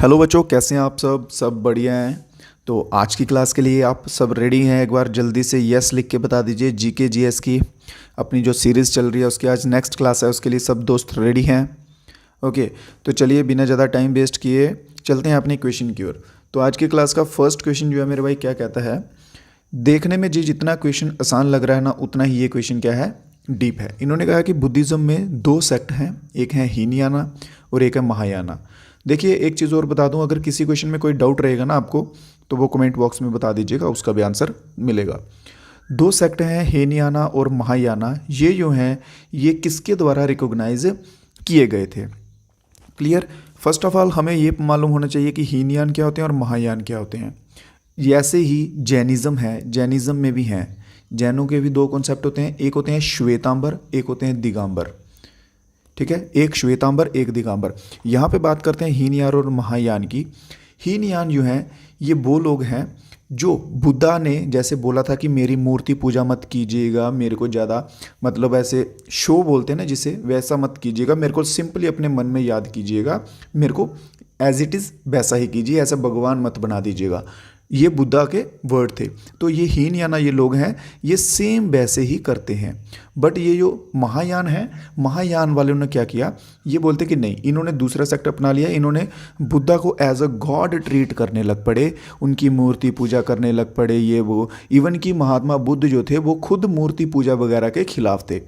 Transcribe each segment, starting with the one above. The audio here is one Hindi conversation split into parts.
हेलो बच्चों, कैसे हैं आप सब बढ़िया हैं। तो आज की क्लास के लिए आप सब रेडी हैं? एक बार जल्दी से यस लिख के बता दीजिए। जीके जीएस की अपनी जो सीरीज़ चल रही है उसकी आज नेक्स्ट क्लास है, उसके लिए सब दोस्त रेडी हैं? ओके, तो चलिए बिना ज़्यादा टाइम वेस्ट किए चलते हैं अपने क्वेश्चन की ओर। तो आज की क्लास का फर्स्ट क्वेश्चन जो है मेरे भाई क्या कहता है, देखने में जितना क्वेश्चन आसान लग रहा है ना उतना ही ये क्वेश्चन क्या है, डीप है। इन्होंने कहा कि बुद्धिज़्म में दो सेक्ट हैं, एक है हीनयाना और एक है महायाना। देखिए एक चीज़ और बता दूं, अगर किसी क्वेश्चन में कोई डाउट रहेगा ना आपको तो वो कमेंट बॉक्स में बता दीजिएगा, उसका भी आंसर मिलेगा। दो सेक्ट हैं हीनयाना और महायाना, ये जो हैं ये किसके द्वारा रिकॉग्नाइज किए गए थे? क्लियर। फर्स्ट ऑफ ऑल हमें ये मालूम होना चाहिए कि हीनयान क्या होते हैं और महायान क्या होते हैं। ऐसे ही जैनिज़्म है, जैनिज़्म में भी हैं, जैनों के भी दो कॉन्सेप्ट होते हैं, एक होते हैं श्वेतांबर, एक होते हैं दिगंबर। ठीक है, एक श्वेतांबर एक दिगंबर। यहाँ पे बात करते हैं हीनयान और महायान की। हीनयान जो हैं ये वो लोग हैं जो बुद्धा ने जैसे बोला था कि मेरी मूर्ति पूजा मत कीजिएगा, मेरे को ज़्यादा मतलब ऐसे शो बोलते हैं ना जिसे, वैसा मत कीजिएगा, मेरे को सिंपली अपने मन में याद कीजिएगा, मेरे को एज इट इज़ वैसा ही कीजिए, ऐसा भगवान मत बना दीजिएगा। ये बुद्धा के वर्ड थे। तो ये हीनयाना ये लोग हैं ये सेम वैसे ही करते हैं। बट ये जो महायान है, महायान वालों ने क्या किया, ये बोलते कि नहीं, इन्होंने दूसरा सेक्ट अपना लिया, इन्होंने बुद्धा को एज अ गॉड ट्रीट करने लग पड़े, उनकी मूर्ति पूजा करने लग पड़े, ये वो। इवन कि महात्मा बुद्ध जो थे वो खुद मूर्ति पूजा वगैरह के खिलाफ थे।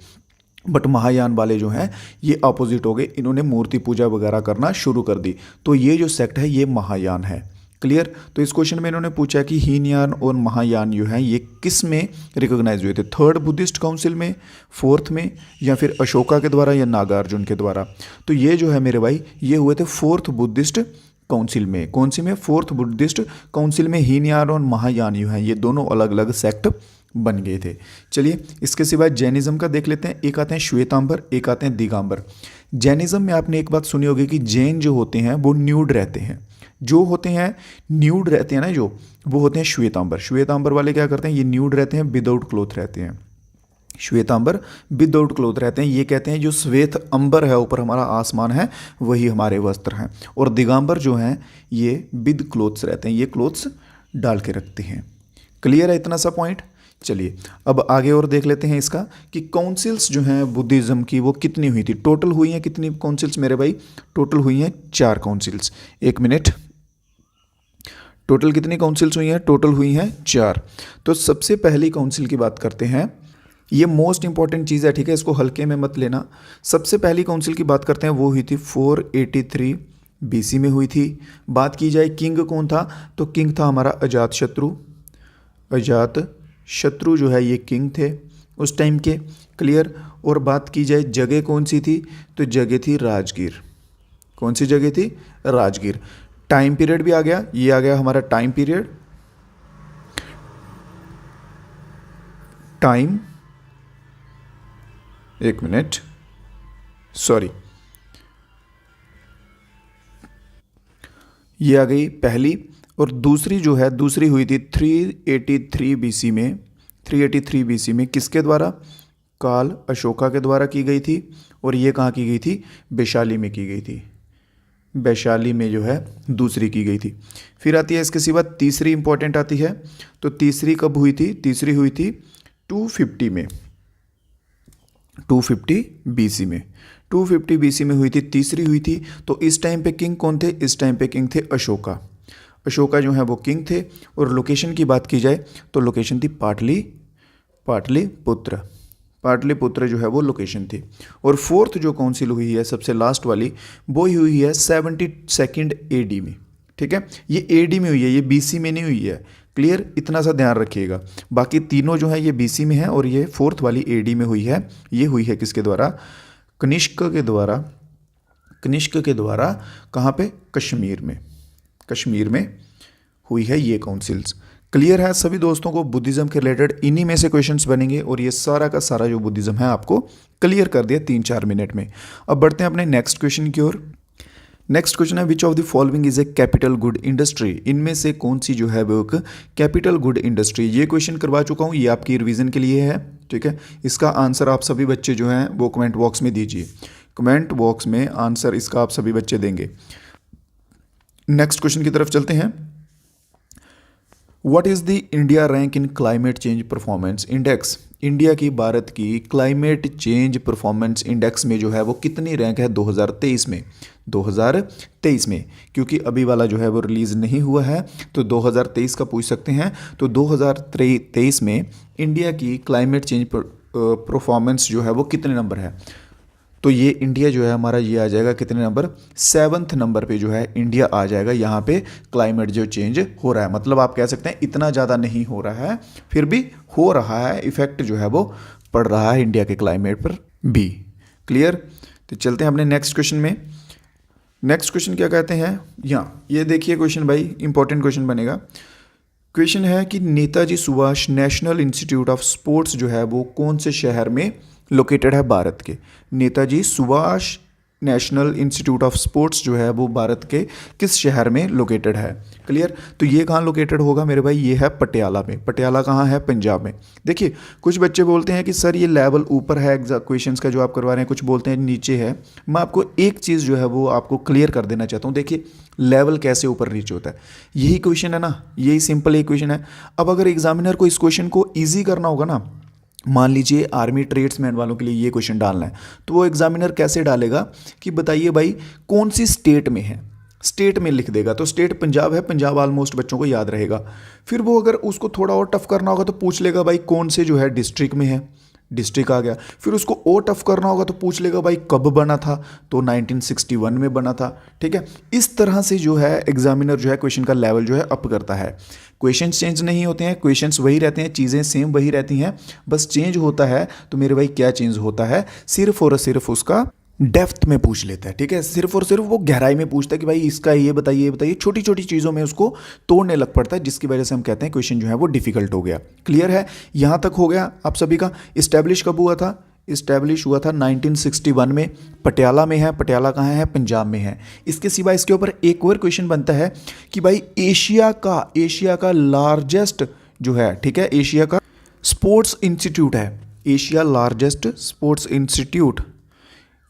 बट महायान वाले जो हैं ये अपोजिट हो गए, इन्होंने मूर्ति पूजा वगैरह करना शुरू कर दी। तो ये जो सेक्ट है ये महायान है। क्लियर। तो इस क्वेश्चन में इन्होंने पूछा कि हीनयान और महायान जो हैं ये किस में रिकॉग्नाइज हुए थे, थर्ड बुद्धिस्ट काउंसिल में, फोर्थ में, या फिर अशोका के द्वारा या नागार्जुन के द्वारा। तो ये जो है मेरे भाई ये हुए थे फोर्थ बुद्धिस्ट काउंसिल में। कौन सी में? फोर्थ बुद्धिस्ट काउंसिल में हीनयान और महायान जो हैं ये दोनों अलग अलग सेक्ट बन गए थे। चलिए इसके सिवाय जैनिज्म का देख लेते हैं। एक आते हैं श्वेतांबर, एक आते हैं दिगंबर। जैनिज्म में आपने एक बात सुनी होगी कि जैन जो होते हैं वो न्यूड रहते हैं, जो होते हैं न्यूड रहते हैं ना, जो वो होते हैं श्वेतांबर। श्वेतांबर वाले क्या करते हैं, ये न्यूड रहते हैं, विदाउट क्लोथ रहते हैं। श्वेतांबर विदाउट क्लोथ रहते हैं, ये कहते हैं जो श्वेत अंबर है, ऊपर हमारा आसमान है, वही हमारे वस्त्र हैं। और दिगंबर जो हैं ये विद क्लोथ्स रहते हैं, ये क्लोथ्स डाल के रखते हैं। क्लियर है इतना सा पॉइंट? चलिए अब आगे और देख लेते हैं इसका कि काउंसिल्स जो हैं बुद्धिज़्म की वो कितनी हुई थी, टोटल हुई हैं कितनी काउंसिल्स मेरे भाई? टोटल हुई हैं 4 काउंसिल्स। एक मिनट, टोटल कितनी काउंसिल्स हुई हैं? टोटल हुई हैं 4। तो सबसे पहली काउंसिल की बात करते हैं, ये मोस्ट इंपॉर्टेंट चीज़ है, ठीक है, इसको हल्के में मत लेना। सबसे पहली काउंसिल की बात करते हैं, वो हुई थी 483 BC में हुई थी। बात की जाए किंग कौन था, तो किंग था हमारा अजातशत्रु। अजातशत्रु जो है ये किंग थे उस टाइम के। क्लियर। और बात की जाए जगह कौन सी थी, तो जगह थी राजगीर। कौन सी जगह थी? राजगीर। टाइम पीरियड भी आ गया, ये आ गया हमारा टाइम पीरियड। टाइम, एक मिनट, सॉरी, ये आ गई पहली। और दूसरी जो है, दूसरी हुई थी 383 BC में। 383 BC में किसके द्वारा? काल अशोका के द्वारा की गई थी। और ये कहाँ की गई थी? वैशाली में की गई थी। वैशाली में जो है दूसरी की गई थी। फिर आती है इसके सिवा तीसरी इंपॉर्टेंट आती है। तो तीसरी कब हुई थी? तीसरी हुई थी 250 में, 250 BC में। 250 BC में हुई थी, तीसरी हुई थी। तो इस टाइम पे किंग कौन थे? इस टाइम पे किंग थे अशोका। अशोका जो है वो किंग थे। और लोकेशन की बात की जाए तो लोकेशन थी पाटलिपुत्र। पाटलिपुत्र जो है वो लोकेशन थी। और फोर्थ जो काउंसिल हुई है सबसे लास्ट वाली, वो ही हुई है 72 AD में। ठीक है, ये AD में हुई है, ये BC में नहीं हुई है। क्लियर, इतना सा ध्यान रखिएगा। बाकी तीनों जो है ये BC में है और ये फोर्थ वाली AD में हुई है। ये हुई है किसके द्वारा? कनिष्क के द्वारा। कनिष्क के द्वारा कहाँ पे? कश्मीर में। कश्मीर में हुई है ये काउंसिल्स। क्लियर है सभी दोस्तों को? बुद्धिज़्म के रिलेटेड इन्हीं में से क्वेश्चंस बनेंगे और ये सारा का सारा जो बुद्धिज़्म है आपको क्लियर कर दिया 3-4 मिनट में। अब बढ़ते हैं अपने नेक्स्ट क्वेश्चन की ओर। नेक्स्ट क्वेश्चन है, which of the following is a capital good industry? इनमें से कौन सी जो है वो एक कैपिटल गुड इंडस्ट्री? ये क्वेश्चन करवा चुका हूँ, ये आपकी रिवीजन के लिए है। ठीक है, इसका आंसर आप सभी बच्चे जो हैं वो कमेंट बॉक्स में दीजिए। कमेंट बॉक्स में आंसर इसका आप सभी बच्चे देंगे। नेक्स्ट क्वेश्चन की तरफ चलते हैं। What is the India rank in climate change performance index? India की, भारत की क्लाइमेट चेंज परफॉर्मेंस इंडेक्स में जो है वो कितनी रैंक है 2023 में? 2023 में, क्योंकि अभी वाला जो है वो रिलीज़ नहीं हुआ है, तो 2023 का पूछ सकते हैं। तो 2023 में इंडिया की क्लाइमेट चेंज परफॉर्मेंस जो है वो कितने नंबर है? तो ये इंडिया जो है हमारा, ये आ जाएगा कितने नंबर? 7th नंबर पे जो है इंडिया आ जाएगा। यहाँ पे क्लाइमेट जो चेंज हो रहा है, मतलब आप कह सकते हैं इतना ज़्यादा नहीं हो रहा है, फिर भी हो रहा है, इफेक्ट जो है वो पड़ रहा है इंडिया के क्लाइमेट पर भी। क्लियर? तो चलते हैं अपने नेक्स्ट क्वेश्चन में। नेक्स्ट क्वेश्चन क्या कहते हैं? यहाँ ये देखिए क्वेश्चन भाई, इंपॉर्टेंट क्वेश्चन बनेगा। क्वेश्चन है कि Netaji Subhash national institute of sports जो है वो कौन से शहर में लोकेटेड है भारत के? Netaji Subhash national institute of sports जो है वो भारत के किस शहर में लोकेटेड है? क्लियर? तो ये कहाँ लोकेटेड होगा मेरे भाई? ये है पटियाला में। पटियाला कहाँ है? पंजाब में। देखिए कुछ बच्चे बोलते हैं कि सर ये लेवल ऊपर है क्वेश्चंस का जो आप करवा रहे हैं, कुछ बोलते हैं नीचे है। मैं आपको एक चीज़ जो है वो आपको क्लियर कर देना चाहता हूँ। देखिए लेवल कैसे ऊपर नीचे होता है, यही क्वेश्चन है ना, यही सिंपल एक क्वेश्चन है। अब अगर एग्जामिनर को इस क्वेश्चन को ईजी करना होगा ना, मान लीजिए आर्मी ट्रेड्समैन वालों के लिए ये क्वेश्चन डालना है, तो वो एग्जामिनर कैसे डालेगा कि बताइए भाई कौन सी स्टेट में है, स्टेट में लिख देगा। तो स्टेट पंजाब है, पंजाब ऑलमोस्ट बच्चों को याद रहेगा। फिर वो अगर उसको थोड़ा और टफ करना होगा तो पूछ लेगा भाई कौन से जो है डिस्ट्रिक्ट में है, डिस्ट्रिक्ट आ गया। फिर उसको और टफ करना होगा तो पूछ लेगा भाई कब बना था, तो 1961 में बना था। ठीक है, इस तरह से जो है एग्जामिनर जो है क्वेश्चन का लेवल जो है अप करता है। क्वेश्चंस चेंज नहीं होते हैं, क्वेश्चंस वही रहते हैं, चीज़ें सेम वही रहती हैं, बस चेंज होता है। तो मेरे भाई क्या चेंज होता है? सिर्फ और सिर्फ उसका डेप्थ में पूछ लेता है। ठीक है, सिर्फ और सिर्फ वो गहराई में पूछता है कि भाई इसका ये बताइए, ये बताइए। छोटी छोटी चीज़ों में उसको तोड़ने लग पड़ता है, जिसकी वजह से हम कहते हैं क्वेश्चन जो है वो डिफिकल्ट हो गया। क्लियर है? यहाँ तक हो गया आप सभी का। इस्टेब्लिश कब हुआ था? इस्टेब्लिश हुआ था 1961 में। पटियाला में है। पटियाला कहाँ है? पंजाब में है। इसके सिवा इसके ऊपर एक और क्वेश्चन बनता है कि भाई एशिया का लार्जेस्ट जो है, ठीक है, एशिया का स्पोर्ट्स इंस्टीट्यूट है, एशिया लार्जेस्ट स्पोर्ट्स इंस्टीट्यूट,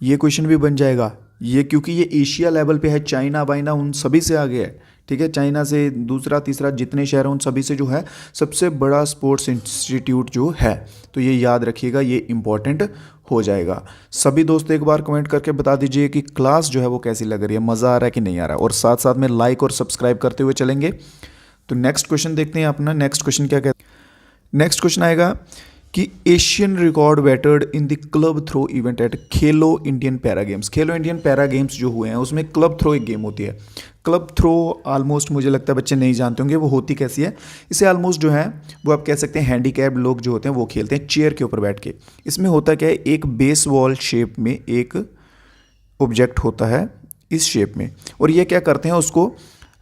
ये क्वेश्चन भी बन जाएगा। ये क्योंकि ये एशिया लेवल पे है, चाइना वाइना उन सभी से आगे है। ठीक है, चाइना से दूसरा तीसरा जितने शहर हैं उन सभी से जो है सबसे बड़ा स्पोर्ट्स इंस्टीट्यूट जो है। तो ये याद रखिएगा, ये इंपॉर्टेंट हो जाएगा। सभी दोस्त एक बार कमेंट करके बता दीजिए कि क्लास जो है वो कैसी लग रही है, मज़ा आ रहा है कि नहीं आ रहा है, और साथ साथ में लाइक और सब्सक्राइब करते हुए चलेंगे। तो नेक्स्ट क्वेश्चन देखते हैं अपना। नेक्स्ट क्वेश्चन क्या कहते हैं? नेक्स्ट क्वेश्चन आएगा कि Asian record battered in the club throw event at Khelo Indian Para Games. Khelo Indian Para Games जो हुए हैं उसमें क्लब थ्रो एक गेम होती है। क्लब थ्रो ऑलमोस्ट मुझे लगता है बच्चे नहीं जानते होंगे वो होती कैसी है। इसे ऑलमोस्ट जो है वो आप कह सकते हैं हैंडीकैप्ड लोग जो होते हैं वो खेलते हैं चेयर के ऊपर बैठ के। इसमें होता क्या है, एक बेसबॉल शेप में एक ऑब्जेक्ट होता है इस शेप में, और ये क्या करते हैं उसको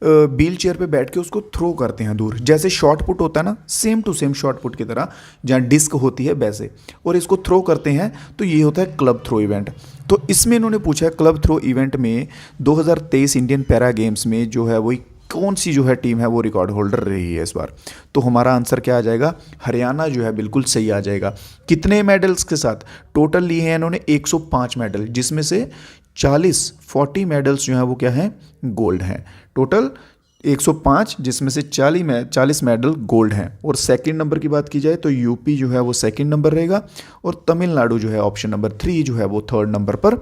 व्हील चेयर पे बैठ के उसको थ्रो करते हैं दूर, जैसे शॉट पुट होता है ना, same to same shot put की तरह जहाँ डिस्क होती है वैसे, और इसको थ्रो करते हैं। तो ये होता है क्लब थ्रो इवेंट। तो इसमें इन्होंने पूछा है क्लब थ्रो इवेंट में 2023 इंडियन पैरा गेम्स में जो है वो कौन सी जो है टीम है वो रिकॉर्ड होल्डर रही है इस बार। तो हमारा आंसर क्या आ जाएगा? हरियाणा जो है बिल्कुल सही आ जाएगा। कितने मेडल्स के साथ? टोटल लिए हैं इन्होंने 105 मेडल, जिसमें से 40 मेडल्स जो हैं वो क्या हैं? गोल्ड हैं। टोटल 105 जिसमें से 40 मेडल गोल्ड हैं। और सेकंड नंबर की बात की जाए तो यूपी जो है वो सेकंड नंबर रहेगा, और तमिलनाडु जो है ऑप्शन नंबर 3 जो है वो थर्ड नंबर पर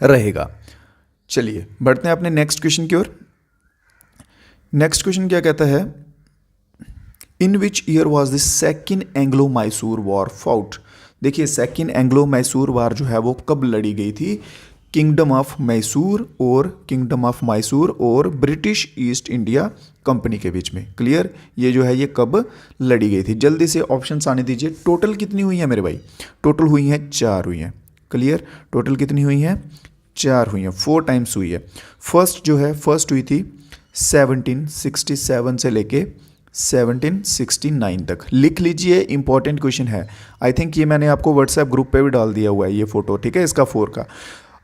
रहेगा। चलिए बढ़ते हैं अपने नेक्स्ट क्वेश्चन की ओर। नेक्स्ट क्वेश्चन क्या कहता है? In which year was the second Anglo Mysore war fought. देखिए सेकेंड एंग्लो मैसूर वार जो है वो कब लड़ी गई थी? किंगडम ऑफ मैसूर और ब्रिटिश ईस्ट इंडिया कंपनी के बीच में। क्लियर? ये जो है ये कब लड़ी गई थी? जल्दी से ऑप्शंस आने दीजिए। टोटल कितनी हुई है मेरे भाई? टोटल हुई हैं 4 हुई हैं। क्लियर? टोटल कितनी हुई हैं? 4 हुई हैं, 4 टाइम्स हुई है। फर्स्ट हुई थी 1767 से लेके 1769 तक। लिख लीजिए, इंपॉर्टेंट क्वेश्चन है। आई थिंक ये मैंने आपको व्हाट्सएप ग्रुप पे भी डाल दिया हुआ है ये फोटो, ठीक है, इसका 4 का।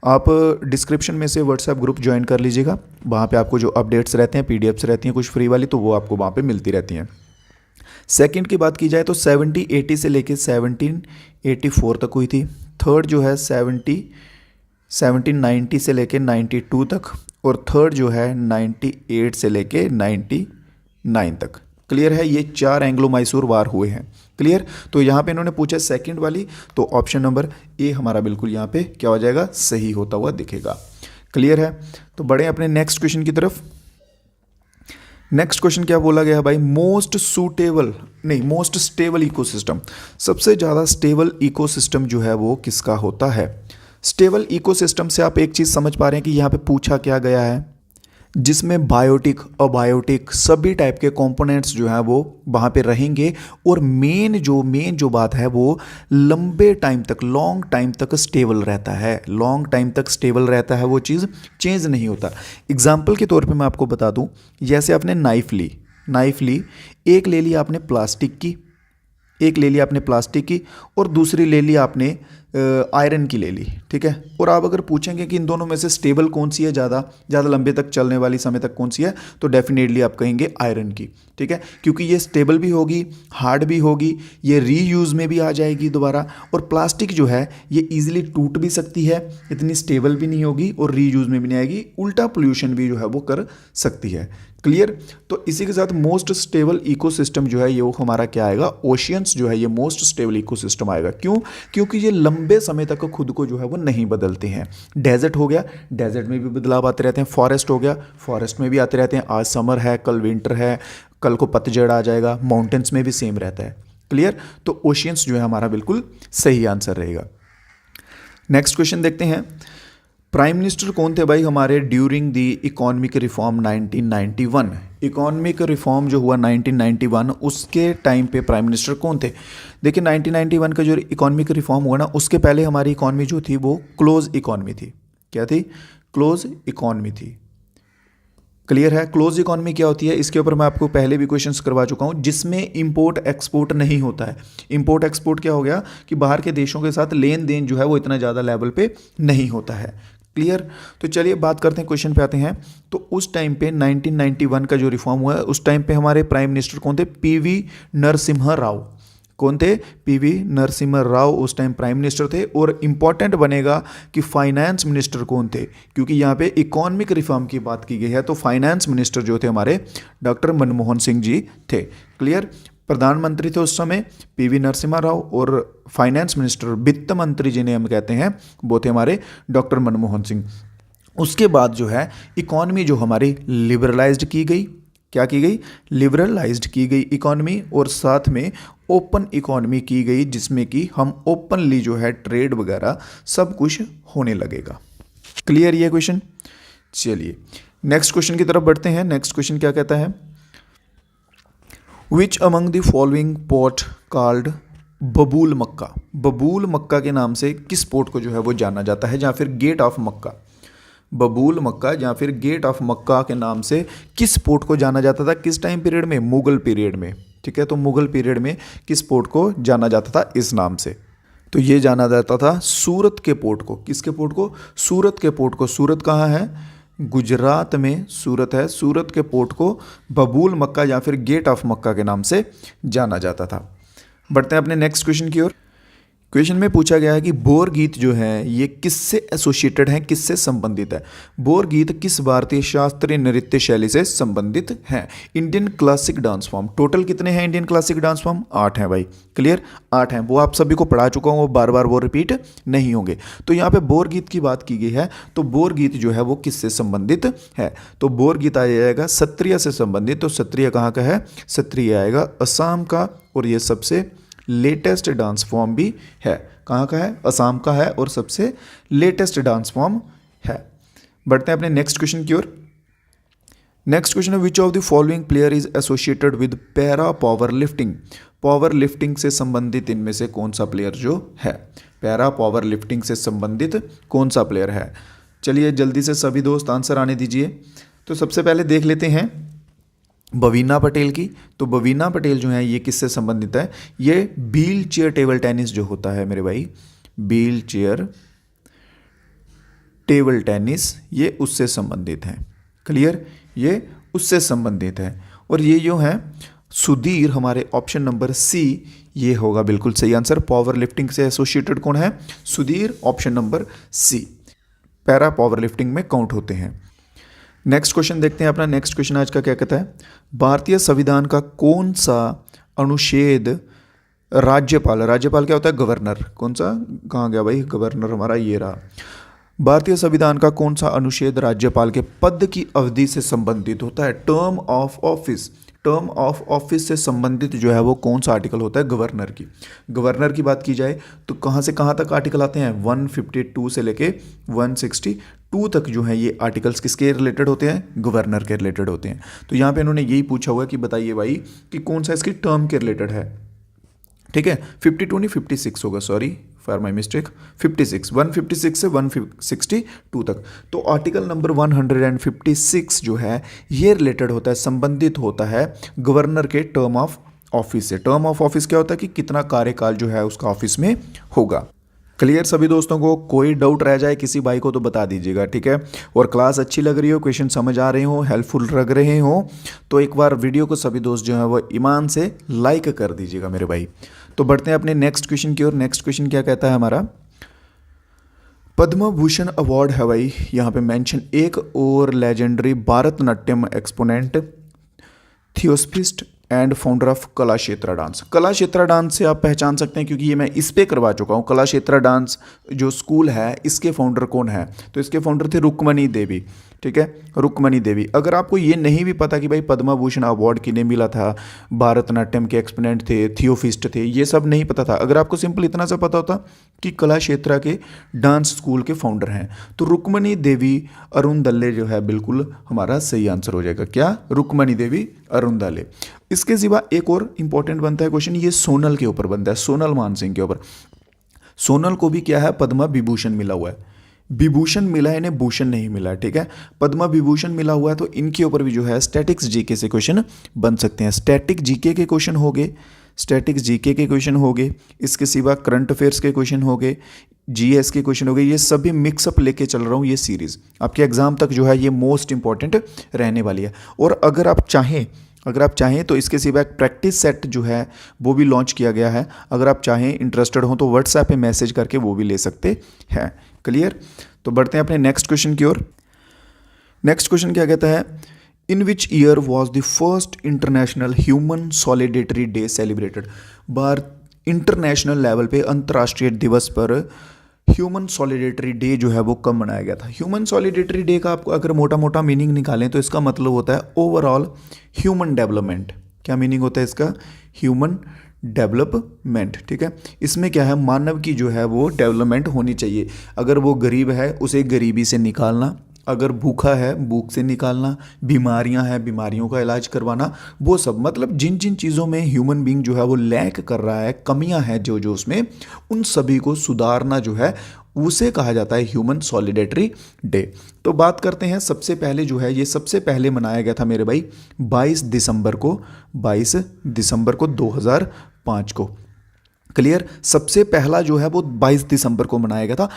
आप डिस्क्रिप्शन में से व्हाट्सएप ग्रुप ज्वाइन कर लीजिएगा, वहाँ पे आपको जो अपडेट्स रहते हैं, पीडीएफ्स रहती हैं कुछ फ्री वाली, तो वो आपको वहाँ पे मिलती रहती हैं। सेकंड की बात की जाए तो 1780 से लेके 1784 तक हुई थी। थर्ड जो है 17 1790 से लेके 92 तक, और थर्ड जो है 98 से लेके 99 तक। क्लियर है, ये 4 एंग्लो मैसूर वार हुए हैं। क्लियर, तो यहाँ पे इन्होंने पूछा सेकंड वाली, तो ऑप्शन नंबर ए हमारा बिल्कुल यहाँ पे क्या हो जाएगा, सही होता हुआ दिखेगा। क्लियर है, तो बढ़े अपने नेक्स्ट क्वेश्चन की तरफ। नेक्स्ट क्वेश्चन क्या बोला गया भाई, मोस्ट स्टेबल इकोसिस्टम। सबसे ज़्यादा स्टेबल इकोसिस्टम जो है वो किसका होता है। स्टेबल इकोसिस्टम से आप एक चीज़ समझ पा रहे हैं कि यहाँ पे पूछा क्या गया है, जिसमें बायोटिक अबायोटिक सभी टाइप के कंपोनेंट्स जो हैं वो वहाँ पे रहेंगे, और मेन जो बात है वो लंबे टाइम तक, लॉन्ग टाइम तक स्टेबल रहता है। लॉन्ग टाइम तक स्टेबल रहता है, वो चीज़ चेंज नहीं होता। एग्जाम्पल के तौर पे मैं आपको बता दूं, जैसे आपने नाइफ ली, एक ले ली आपने प्लास्टिक की, और दूसरी ले ली आपने आयरन की ले ली, ठीक है। और आप अगर पूछेंगे कि इन दोनों में से स्टेबल कौन सी है, ज़्यादा लंबे तक चलने वाली, समय तक कौन सी है, तो डेफिनेटली आप कहेंगे आयरन की, ठीक है, क्योंकि ये स्टेबल भी होगी, हार्ड भी होगी, ये रीयूज़ में भी आ जाएगी दोबारा। और प्लास्टिक जो है ये ईजिली टूट भी सकती है, इतनी स्टेबल भी नहीं होगी, और रीयूज़ में भी नहीं आएगी, उल्टा पोल्यूशन भी जो है वो कर सकती है। क्लियर, तो इसी के साथ मोस्ट स्टेबल इकोसिस्टम जो है ये वो हमारा क्या आएगा, ओशियंस जो है ये मोस्ट स्टेबल इकोसिस्टम आएगा। क्यों, क्योंकि ये लंबे समय तक खुद को जो है वो नहीं बदलते हैं। डेजर्ट हो गया, डेजर्ट में भी बदलाव आते रहते हैं। फॉरेस्ट हो गया, फॉरेस्ट में भी आते रहते हैं, आज समर है, कल विंटर है, कल को पतझड़ आ जाएगा। माउंटेन्स में भी सेम रहता है। क्लियर, तो ओशियंस जो है हमारा बिल्कुल सही आंसर रहेगा। नेक्स्ट क्वेश्चन देखते हैं, प्राइम मिनिस्टर कौन थे भाई हमारे during the economic reform 1991। Economic reform जो हुआ 1991, उसके टाइम पे प्राइम मिनिस्टर कौन थे। देखिए 1991 का जो इकोनॉमिक रिफॉर्म हुआ ना, उसके पहले हमारी इकोनॉमी जो थी वो क्लोज इकोनॉमी थी। क्या थी, क्लोज इकोनॉमी थी। क्लियर है, क्लोज इकोनॉमी क्या होती है, इसके ऊपर मैं आपको पहले भी क्वेश्चंस करवा चुका हूँ, जिसमें इंपोर्ट एक्सपोर्ट नहीं होता है। इंपोर्ट एक्सपोर्ट क्या हो गया कि बाहर के देशों के साथ लेन देन जो है वो इतना ज़्यादा लेवल पे नहीं होता है। क्लियर, तो चलिए बात करते हैं, क्वेश्चन पे आते हैं। तो उस टाइम पे 1991 का जो रिफॉर्म हुआ है, उस टाइम पे हमारे प्राइम मिनिस्टर कौन थे, पीवी नरसिम्हा राव। कौन थे, पीवी नरसिम्हा राव उस टाइम प्राइम मिनिस्टर थे। और इंपॉर्टेंट बनेगा कि फाइनेंस मिनिस्टर कौन थे, क्योंकि यहाँ पे इकोनॉमिक रिफॉर्म की बात की गई है, तो फाइनेंस मिनिस्टर जो थे हमारे डॉक्टर मनमोहन सिंह जी थे। क्लियर, प्रधानमंत्री थे उस समय पीवी नरसिम्हा राव, और फाइनेंस मिनिस्टर, वित्त मंत्री जिन्हें हम कहते हैं, वो थे हमारे डॉक्टर मनमोहन सिंह। उसके बाद जो है इकॉनमी जो हमारी लिबरलाइज्ड की गई, क्या की गई, लिबरलाइज्ड की गई इकॉनमी, और साथ में ओपन इकॉनमी की गई, जिसमें कि हम ओपनली जो है ट्रेड वगैरह सब कुछ होने लगेगा। क्लियर ये क्वेश्चन। चलिए नेक्स्ट क्वेश्चन की तरफ बढ़ते हैं। नेक्स्ट क्वेश्चन क्या कहता है, which among the following port called बबूल मक्का। बबूल मक्का के नाम से किस पोर्ट को जो है वो जाना जाता है, या फिर गेट ऑफ मक्का। बबूल मक्का या फिर गेट ऑफ मक्का के नाम से किस पोर्ट को जाना जाता था, किस टाइम पीरियड में, मुगल पीरियड में। ठीक है, तो मुगल पीरियड में किस पोर्ट को जाना जाता था इस नाम से, तो ये जाना जाता था सूरत के पोर्ट को। किसके पोर्ट को, सूरत के पोर्ट को। सूरत कहाँ है, गुजरात में सूरत है। सूरत के पोर्ट को बबूल मक्का या फिर गेट ऑफ मक्का के नाम से जाना जाता था। बढ़ते हैं अपने नेक्स्ट क्वेश्चन की ओर। क्वेश्चन में पूछा गया है कि बोर गीत जो है ये किससे एसोसिएटेड है, किससे संबंधित है। बोर गीत किस भारतीय शास्त्रीय नृत्य शैली से संबंधित है। Indian classic dance form, total कितने हैं इंडियन क्लासिक डांस फॉर्म, 8 हैं भाई। क्लियर, 8 हैं, वो आप सभी को पढ़ा चुका हूँ, वो बार बार वो रिपीट नहीं होंगे। तो यहाँ पे बोर गीत की बात की गई है, तो बोर गीत जो है वो किससे संबंधित है, तो बोर गीत आ जाएगा सत्रिया से संबंधित। तो सत्रिया कहाँ का है, सत्रिया आएगा असम का, और ये सबसे लेटेस्ट डांस फॉर्म भी है। कहाँ का है, असम का है, और सबसे लेटेस्ट डांस फॉर्म है। बढ़ते हैं अपने नेक्स्ट क्वेश्चन की ओर। नेक्स्ट क्वेश्चन है, which of the following player is associated with para power lifting. Power lifting से संबंधित इनमें से कौन सा प्लेयर जो है, पैरा पावर लिफ्टिंग से संबंधित कौन सा प्लेयर है। चलिए जल्दी से सभी दोस्त आंसर आने दीजिए। तो सबसे पहले देख लेते हैं बवीना पटेल की। तो बवीना पटेल जो है ये किससे संबंधित है, ये व्हील चेयर टेबल टेनिस जो होता है मेरे भाई, व्हील चेयर टेबल टेनिस, ये उससे संबंधित है। क्लियर, ये उससे संबंधित है। और ये जो है सुधीर, हमारे ऑप्शन नंबर सी ये होगा बिल्कुल सही आंसर। पावर लिफ्टिंग से एसोसिएटेड कौन है, Sudhir, option number C. Para power lifting में काउंट होते हैं। नेक्स्ट क्वेश्चन देखते हैं अपना। नेक्स्ट क्वेश्चन आज का क्या कहता है, भारतीय संविधान का कौन सा अनुच्छेद राज्यपाल क्या होता है, गवर्नर, कौन सा, कहाँ गया भाई गवर्नर हमारा, ये रहा। भारतीय संविधान का कौन सा अनुच्छेद राज्यपाल के पद की अवधि से संबंधित होता है, टर्म ऑफ ऑफिस से संबंधित जो है वो कौन सा आर्टिकल होता है, गवर्नर की बात की जाए तो कहाँ से कहाँ तक आर्टिकल आते हैं, 152 से लेके 162 तक जो है ये आर्टिकल्स किसके रिलेटेड होते हैं, गवर्नर के रिलेटेड होते हैं। तो यहाँ पे इन्होंने यही पूछा हुआ है कि बताइए भाई कि कौन सा इसकी टर्म के रिलेटेड है। ठीक है, 52 नहीं 56 होगा, सॉरी फॉर माई मिस्टेक, 156 से 162 तक। तो आर्टिकल नंबर 156 जो है ये रिलेटेड होता है, संबंधित होता है गवर्नर के टर्म ऑफ ऑफिस से। टर्म ऑफ ऑफिस क्या होता है कि कितना कार्यकाल जो है उसका ऑफिस में होगा। क्लियर सभी दोस्तों को, कोई डाउट रह जाए किसी भाई को तो बता दीजिएगा, ठीक है। और क्लास अच्छी लग रही हो, क्वेश्चन समझ आ रहे हो, हेल्पफुल लग रहे हो तो एक बार वीडियो को सभी दोस्त जो है वो ईमान से लाइक कर दीजिएगा मेरे भाई। तो बढ़ते हैं अपने नेक्स्ट क्वेश्चन की ओर। नेक्स्ट क्वेश्चन क्या कहता है हमारा, पद्म भूषण अवार्ड है भाई यहाँ पे मेंशन एक और legendary Bharatanatyam exponent, theosophist and founder of Kalakshetra dance. Kalakshetra dance से आप पहचान सकते हैं क्योंकि ये मैं इस पे करवा चुका हूँ। कलाक्षेत्रा डांस जो स्कूल है इसके फाउंडर कौन है, तो इसके फाउंडर थे रुक्मणी देवी, ठीक है, रुक्मणी देवी। अगर आपको ये नहीं भी पता कि भाई पद्म भूषण अवार्ड किन्हें मिला था, भारतनाट्यम के एक्सपोनेंट थे, थियोफिस्ट थे, ये सब नहीं पता था, अगर आपको सिंपल इतना सा पता होता कि कलाक्षेत्रा के डांस स्कूल के फाउंडर हैं, तो रुक्मणी देवी अरुणदल्ले जो है बिल्कुल हमारा सही आंसर हो जाएगा। क्या, रुक्मणी देवी अरुणदल्ले। इसके सिवा एक और इंपॉर्टेंट बनता है क्वेश्चन, ये सोनल के ऊपर बनता है, सोनल मानसिंह के ऊपर। सोनल को भी क्या है, पद्म विभूषण मिला हुआ है, विभूषण मिला है, इन्हें भूषण नहीं मिला है, ठीक है। पद्म विभूषण मिला हुआ है तो इनके ऊपर भी जो है स्टैटिक्स जीके से क्वेश्चन बन सकते हैं। स्टैटिक जीके के क्वेश्चन हो गए, स्टैटिक जीके के क्वेश्चन हो गए, इसके सिवा करंट अफेयर्स के क्वेश्चन हो गए, जीएस के क्वेश्चन हो गए। ये सभी मिक्सअप लेके चल रहा हूँ, ये सीरीज़ आपके एग्जाम तक जो है ये मोस्ट इंपॉर्टेंट रहने वाली है। और अगर आप चाहें तो इसके सिवा एक प्रैक्टिस सेट जो है वो भी लॉन्च किया गया है, अगर आप चाहें इंटरेस्टेड हो तो व्हाट्सएप पे मैसेज करके वो भी ले सकते हैं। क्लियर। तो बढ़ते हैं अपने नेक्स्ट क्वेश्चन की ओर। नेक्स्ट क्वेश्चन क्या कहता है, in which year was the first international human solidarity day celebrated. International level पे अंतर्राष्ट्रीय दिवस पर ह्यूमन सॉलिडेटरी डे जो है वो कब मनाया गया था। ह्यूमन सॉलिडेटरी डे का आपको अगर मोटा मोटा मीनिंग निकालें तो इसका मतलब होता है ओवरऑल ह्यूमन डेवलपमेंट। क्या मीनिंग होता है इसका, ह्यूमन डेवलपमेंट, ठीक है। इसमें क्या है, मानव की जो है वो डेवलपमेंट होनी चाहिए। अगर वो गरीब है उसे गरीबी से निकालना, अगर भूखा है भूख से निकालना, बीमारियां हैं बीमारियों का इलाज करवाना, वो सब मतलब जिन जिन चीज़ों में ह्यूमन बीइंग जो है वो लैक कर रहा है, कमियां हैं जो जो उसमें, उन सभी को सुधारना जो है उसे कहा जाता है ह्यूमन सॉलिडेटरी डे। तो बात करते हैं, सबसे पहले जो है ये सबसे पहले मनाया गया था मेरे भाई 22 दिसंबर को 2005 को। क्लियर। सबसे पहला जो है वो 22 दिसंबर को मनाया गया था।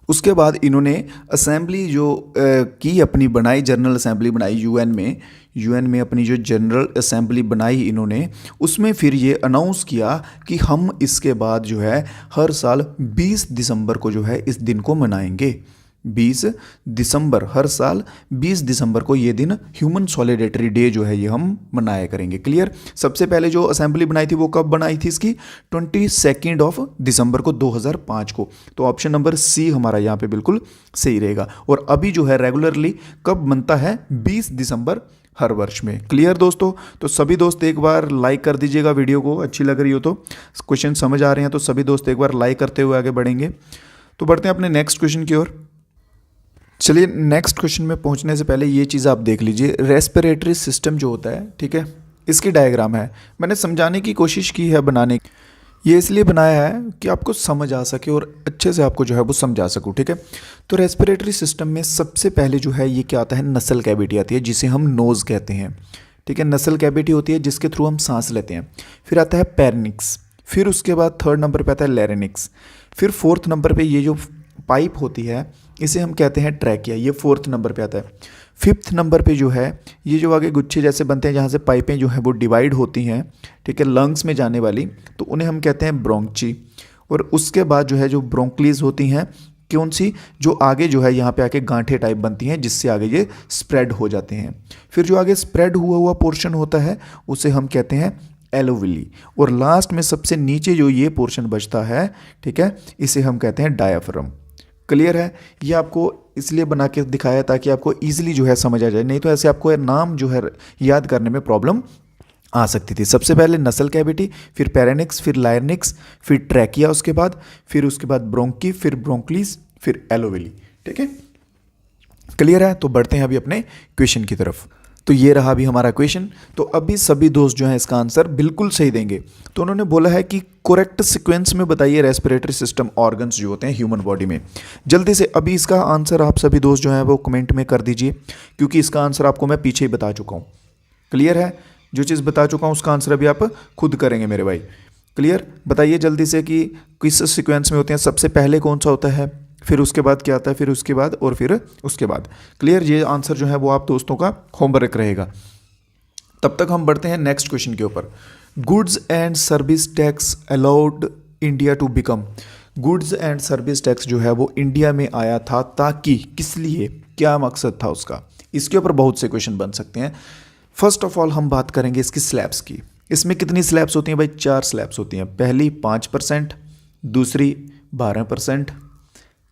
उसके बाद इन्होंने असेंबली जो की अपनी बनाई, जनरल असेंबली बनाई यूएन में अपनी जो जनरल असेंबली बनाई इन्होंने, उसमें फिर ये अनाउंस किया कि हम इसके बाद जो है हर साल 20 दिसंबर को जो है इस दिन को मनाएंगे। 20 दिसंबर, हर साल 20 दिसंबर को ये दिन ह्यूमन सॉलिडेटरी डे जो है ये हम मनाया करेंगे। क्लियर। सबसे पहले जो असेंबली बनाई थी वो कब बनाई थी इसकी, 22 दिसंबर को 2005 को। तो ऑप्शन नंबर सी हमारा यहाँ पे बिल्कुल सही रहेगा। और अभी जो है रेगुलरली कब बनता है, 20 दिसंबर हर वर्ष में। क्लियर दोस्तों। तो सभी दोस्त एक बार लाइक कर दीजिएगा वीडियो को, अच्छी लग रही हो तो, क्वेश्चन समझ आ रहे हैं तो सभी दोस्त एक बार लाइक करते हुए आगे बढ़ेंगे। तो बढ़ते हैं अपने नेक्स्ट क्वेश्चन की ओर। चलिए नेक्स्ट क्वेश्चन में पहुंचने से पहले ये चीज़ आप देख लीजिए, रेस्पिरेटरी सिस्टम जो होता है, ठीक है, इसकी डायग्राम है, मैंने समझाने की कोशिश की है बनाने। ये इसलिए बनाया है कि आपको समझ आ सके और अच्छे से आपको जो है वो समझा सकूँ, ठीक है। तो रेस्पिरेटरी सिस्टम में सबसे पहले जो है ये क्या आता है, नसल कैविटी आती है जिसे हम नोज़ कहते हैं, ठीक है। नसल कैविटी होती है जिसके थ्रू हम सांस लेते हैं। फिर आता है पेरिनिक्स, फिर उसके बाद थर्ड नंबर पे आता है लैरिनिक्स, फिर फोर्थ नंबर पे ये जो पाइप होती है इसे हम कहते हैं ट्रैकिया, ये फोर्थ नंबर पे आता है। फिफ्थ नंबर पे जो है ये जो आगे गुच्छे जैसे बनते हैं जहाँ से पाइपें जो हैं वो डिवाइड होती हैं, ठीक है, लंग्स में जाने वाली, तो उन्हें हम कहते हैं ब्रोंची। और उसके बाद जो है जो ब्रोंकलीज होती हैं कौन सी, जो आगे जो है यहाँ पे आके गांठे टाइप बनती हैं जिससे आगे ये स्प्रेड हो जाते हैं। फिर जो आगे स्प्रेड हुआ हुआ पोर्शन होता है उसे हम कहते हैं एलोविली, और लास्ट में सबसे नीचे जो ये पोर्शन बचता है, ठीक है, इसे हम कहते हैं डायाफ्राम। क्लियर है? ये आपको इसलिए बना के दिखाया ताकि आपको ईजिली जो है समझ आ जाए, नहीं तो ऐसे आपको नाम जो है याद करने में प्रॉब्लम आ सकती थी। सबसे पहले नसल कैविटी, फिर पेरेनिक्स, फिर लायनिक्स, फिर ट्रैकिया उसके बाद, फिर उसके बाद ब्रोंकी, फिर ब्रोंकलीज, फिर एलोविली। ठीक है, क्लियर है? तो बढ़ते हैं अभी अपने क्वेश्चन की तरफ। तो ये रहा अभी हमारा क्वेश्चन। तो अभी सभी दोस्त जो हैं इसका आंसर बिल्कुल सही देंगे। तो उन्होंने बोला है कि करेक्ट सीक्वेंस में बताइए रेस्पिरेटरी सिस्टम ऑर्गन्स जो होते हैं ह्यूमन बॉडी में। जल्दी से अभी इसका आंसर आप सभी दोस्त जो हैं वो कमेंट में कर दीजिए, क्योंकि इसका आंसर आपको मैं पीछे ही बता चुका हूँ। क्लियर है? जो चीज़ बता चुका हूँ उसका आंसर अभी आप खुद करेंगे मेरे भाई। क्लियर? बताइए जल्दी से कि किस सीक्वेंस में होते हैं, सबसे पहले कौन सा होता है, फिर उसके बाद क्या आता है, फिर उसके बाद और फिर उसके बाद। क्लियर? ये आंसर जो है वो आप दोस्तों का होमवर्क रहेगा। तब तक हम बढ़ते हैं नेक्स्ट क्वेश्चन के ऊपर। Goods and service tax allowed India to become. Goods and service tax जो है वो इंडिया में आया था ताकि, किस लिए, क्या मकसद था उसका? इसके ऊपर बहुत से क्वेश्चन बन सकते हैं। फर्स्ट ऑफ ऑल हम बात करेंगे इसकी स्लैब्स की। इसमें कितनी स्लैब्स होती हैं भाई? 4 स्लैब्स होती हैं। पहली 5%, दूसरी 12%,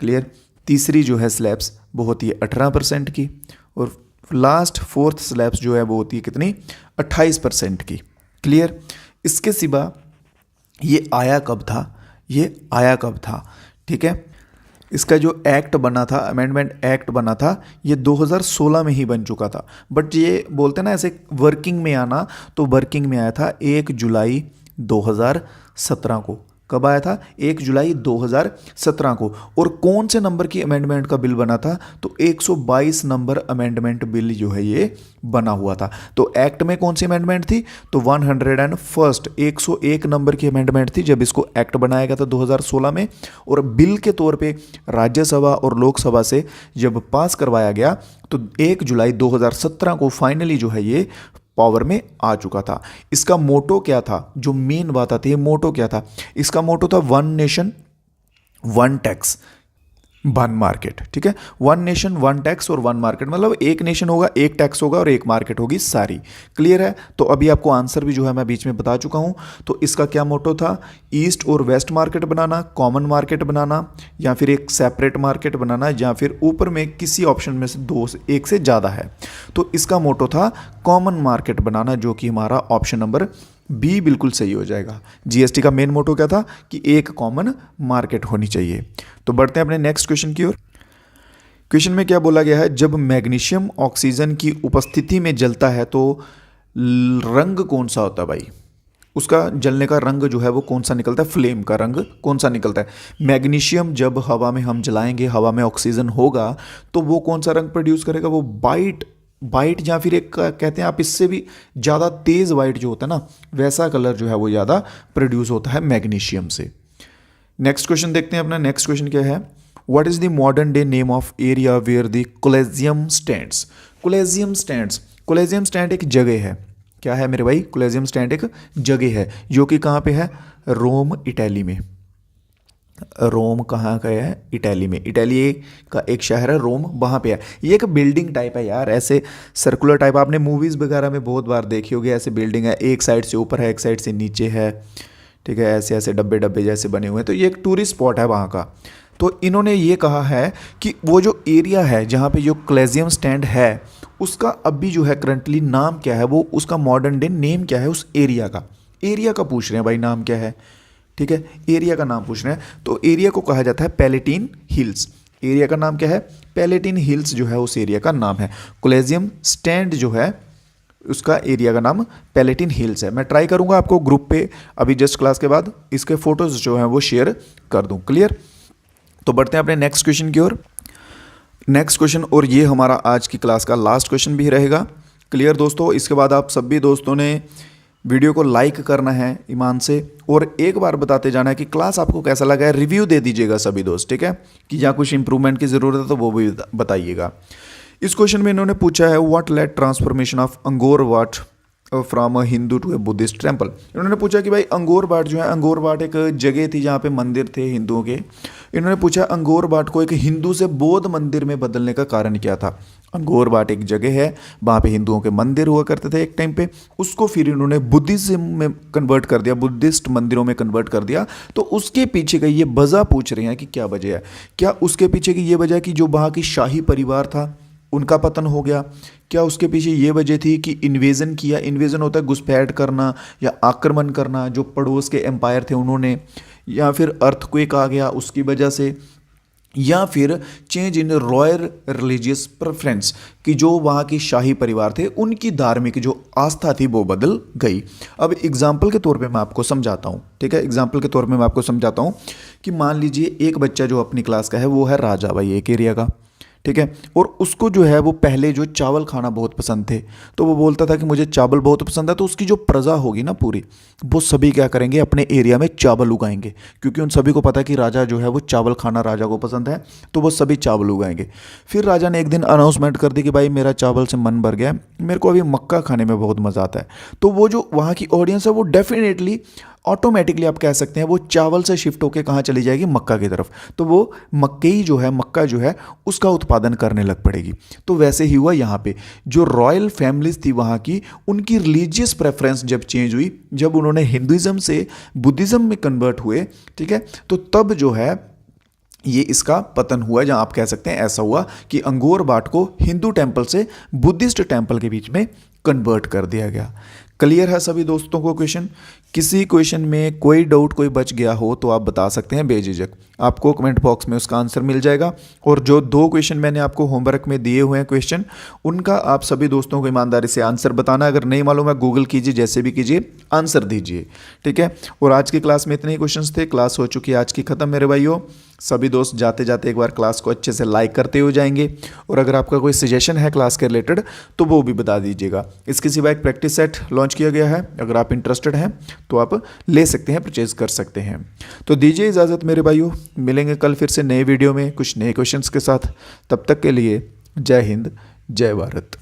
क्लियर, तीसरी जो है स्लैब्स वो होती है 18% की, और लास्ट फोर्थ स्लैब्स जो है वो होती है कितनी? 28% की। क्लियर? इसके सिवा ये आया कब था? ये आया कब था? ठीक है, इसका जो एक्ट बना था, अमेंडमेंट एक्ट बना था, ये 2016 में ही बन चुका था। बट ये बोलते हैं ना ऐसे वर्किंग में आना, तो वर्किंग में आया था 1 जुलाई 2017 को। कब आया था? 1 जुलाई 2017 को। और कौन से नंबर की अमेंडमेंट का बिल बना था? तो 122 नंबर अमेंडमेंट बिल जो है ये बना हुआ था। तो एक्ट में कौन सी अमेंडमेंट थी? तो 101 नंबर की अमेंडमेंट थी जब इसको एक्ट बनाया गया था 2016 में। और बिल के तौर पे राज्यसभा और लोकसभा से जब पास करवाया गया तो 1 जुलाई 2017 को फाइनली जो है ये पावर में आ चुका था। इसका मोटो क्या था? जो मेन बात आती है, मोटो क्या था? इसका मोटो था 1 नेशन 1 टैक्स 1 मार्केट। ठीक है, 1 नेशन 1 टैक्स और 1 मार्केट, मतलब एक नेशन होगा, एक टैक्स होगा और एक मार्केट होगी सारी। क्लियर है? तो अभी आपको आंसर भी जो है मैं बीच में बता चुका हूं। तो इसका क्या मोटो था? ईस्ट और वेस्ट मार्केट बनाना, कॉमन मार्केट बनाना, या फिर एक सेपरेट मार्केट बनाना, या फिर ऊपर में किसी ऑप्शन में से एक से ज़्यादा है। तो इसका मोटो था कॉमन मार्केट बनाना, जो कि हमारा ऑप्शन नंबर बी बिल्कुल सही हो जाएगा। जीएसटी का मेन मोटो क्या था? कि एक कॉमन मार्केट होनी चाहिए। तो बढ़ते हैं अपने नेक्स्ट क्वेश्चन की ओर। क्वेश्चन में क्या बोला गया है? जब मैग्नीशियम ऑक्सीजन की उपस्थिति में जलता है तो रंग कौन सा होता है भाई? उसका जलने का रंग जो है वो कौन सा निकलता है? फ्लेम का रंग कौन सा निकलता है? मैग्नीशियम जब हवा में हम जलाएंगे, हवा में ऑक्सीजन होगा, तो वो कौन सा रंग प्रोड्यूस करेगा? वो वाइट या फिर एक कहते हैं आप इससे भी ज़्यादा तेज़ वाइट जो होता है ना, वैसा कलर जो है वो ज़्यादा प्रोड्यूस होता है मैग्नीशियम से। नेक्स्ट क्वेश्चन देखते हैं अपना। नेक्स्ट क्वेश्चन क्या है? What is the modern day name of area where the colosseum stands? Colosseum stand एक जगह है। क्या है मेरे भाई? कोलेजियम स्टैंड एक जगह है जो कि कहाँ पे है? रोम, इटली में। रोम कहाँ का है? इटली में। इटली का एक शहर है रोम, वहाँ पे है। ये एक बिल्डिंग टाइप है यार, ऐसे सर्कुलर टाइप। आपने मूवीज़ वगैरह में बहुत बार देखी होगी, ऐसे बिल्डिंग है, एक साइड से ऊपर है, एक साइड से नीचे है। ठीक है, ऐसे ऐसे डब्बे डब्बे जैसे बने हुए हैं। तो ये एक टूरिस्ट स्पॉट है वहाँ का। तो इन्होंने ये कहा है कि वो जो एरिया है जहाँ पे जो कोलेजियम स्टैंड है उसका अभी जो है करंटली नाम क्या है, वो उसका मॉडर्न डे नेम क्या है उस एरिया का। एरिया का पूछ रहे हैं भाई, नाम क्या है? ठीक है, एरिया का नाम पूछ रहे हैं। तो एरिया को कहा जाता है पैलेटिन हिल्स। एरिया का नाम क्या है? पैलेटिन हिल्स जो है उस एरिया का नाम है। कोलेजियम स्टैंड जो है उसका एरिया का नाम पैलेटिन हिल्स है। मैं ट्राई करूंगा आपको ग्रुप पे अभी जस्ट क्लास के बाद इसके फोटोज जो हैं वो शेयर कर दूं। क्लियर? तो बढ़ते हैं अपने नेक्स्ट क्वेश्चन की ओर। नेक्स्ट क्वेश्चन, और ये हमारा आज की क्लास का लास्ट क्वेश्चन भी रहेगा। क्लियर दोस्तों? इसके बाद आप सभी दोस्तों ने वीडियो को लाइक करना है ईमान से, और एक बार बताते जाना है कि क्लास आपको कैसा लगा है। रिव्यू दे दीजिएगा सभी दोस्त, ठीक है, कि जहाँ कुछ इंप्रूवमेंट की ज़रूरत है तो वो भी बताइएगा। इस क्वेश्चन में इन्होंने पूछा है what led transformation of Angkor Wat from a Hindu to a Buddhist temple. इन्होंने पूछा कि भाई अंगोर वाट जो है, अंगोर वाट एक जगह थी जहाँ पे मंदिर थे हिंदुओं के। इन्होंने पूछा अंगोर वाट को एक हिंदू से बौद्ध मंदिर में बदलने का कारण क्या था। अंगोर वाट एक जगह है, वहाँ पे हिंदुओं के मंदिर हुआ करते थे एक टाइम पे, उसको फिर इन्होंने बुद्धिज्म में कन्वर्ट कर दिया, बुद्धिस्ट मंदिरों में कन्वर्ट कर दिया। तो उसके पीछे का ये वजह पूछ रहे हैं कि क्या वजह है। क्या उसके पीछे की ये वजह कि जो वहाँ की शाही परिवार था उनका पतन हो गया। क्या उसके पीछे ये वजह थी कि इन्वेजन किया, इन्वेजन होता है घुसपैठ करना या आक्रमण करना, जो पड़ोस के एम्पायर थे उन्होंने, या फिर अर्थक्वेक आ गया उसकी वजह से, या फिर change in royal religious preference कि जो वहाँ की शाही परिवार थे उनकी धार्मिक जो आस्था थी वो बदल गई। अब एग्जाम्पल के तौर पे मैं आपको समझाता हूँ, ठीक है। एग्जाम्पल के तौर पे मैं आपको समझाता हूँ कि मान लीजिए एक बच्चा जो अपनी क्लास का है वो है राजा भाई एक एरिया का, ठीक है। और उसको जो है वो पहले जो चावल खाना बहुत पसंद थे, तो वो बोलता था कि मुझे चावल बहुत पसंद है। तो उसकी जो प्रजा होगी ना पूरी, वो सभी क्या करेंगे अपने एरिया में चावल उगाएंगे, क्योंकि उन सभी को पता है कि राजा जो है वो चावल खाना राजा को पसंद है, तो वो सभी चावल उगाएंगे। फिर राजा ने एक दिन अनाउंसमेंट कर दी कि भाई मेरा चावल से मन भर गया, मेरे को अभी मक्का खाने में बहुत मज़ा आता है। तो वो जो वहाँ की ऑडियंस है वो डेफिनेटली ऑटोमेटिकली आप कह सकते हैं वो चावल से शिफ्ट होकर कहाँ चली जाएगी, मक्का की तरफ। तो वो मक्कई जो है, मक्का जो है उसका उत्पादन करने लग पड़ेगी। तो वैसे ही हुआ यहाँ पे, जो रॉयल फैमिलीज थी वहाँ की, उनकी रिलीजियस प्रेफरेंस जब चेंज हुई, जब उन्होंने हिंदुइज्म से बुद्धिज़्म में कन्वर्ट हुए, ठीक है, तो तब जो है ये इसका पतन हुआ, जहाँ आप कह सकते हैं ऐसा हुआ कि अंगोर वाट को हिंदू टेम्पल से बुद्धिस्ट टेम्पल के बीच में कन्वर्ट कर दिया गया। क्लियर है सभी दोस्तों को क्वेश्चन? किसी क्वेश्चन में कोई डाउट कोई बच गया हो तो आप बता सकते हैं बेझिझक, आपको कमेंट बॉक्स में उसका आंसर मिल जाएगा। और जो 2 क्वेश्चन मैंने आपको होमवर्क में दिए हुए हैं क्वेश्चन, उनका आप सभी दोस्तों को ईमानदारी से आंसर बताना। अगर नहीं मालूम है गूगल कीजिए, जैसे भी कीजिए आंसर दीजिए, ठीक है। और आज की क्लास में इतने ही क्वेश्चन थे। क्लास हो चुकी है आज की ख़त्म मेरे भाइयों। सभी दोस्त जाते जाते एक बार क्लास को अच्छे से लाइक करते हो जाएंगे, और अगर आपका कोई सजेशन है क्लास के रिलेटेड तो वो भी बता दीजिएगा। इसके सिवा एक प्रैक्टिस सेट लॉन्च किया गया है, अगर आप इंटरेस्टेड हैं तो आप ले सकते हैं, परचेज कर सकते हैं। तो दीजिए इजाज़त मेरे भाइयों, मिलेंगे कल फिर से नए वीडियो में कुछ नए क्वेश्चंस के साथ। तब तक के लिए जय हिंद, जय भारत।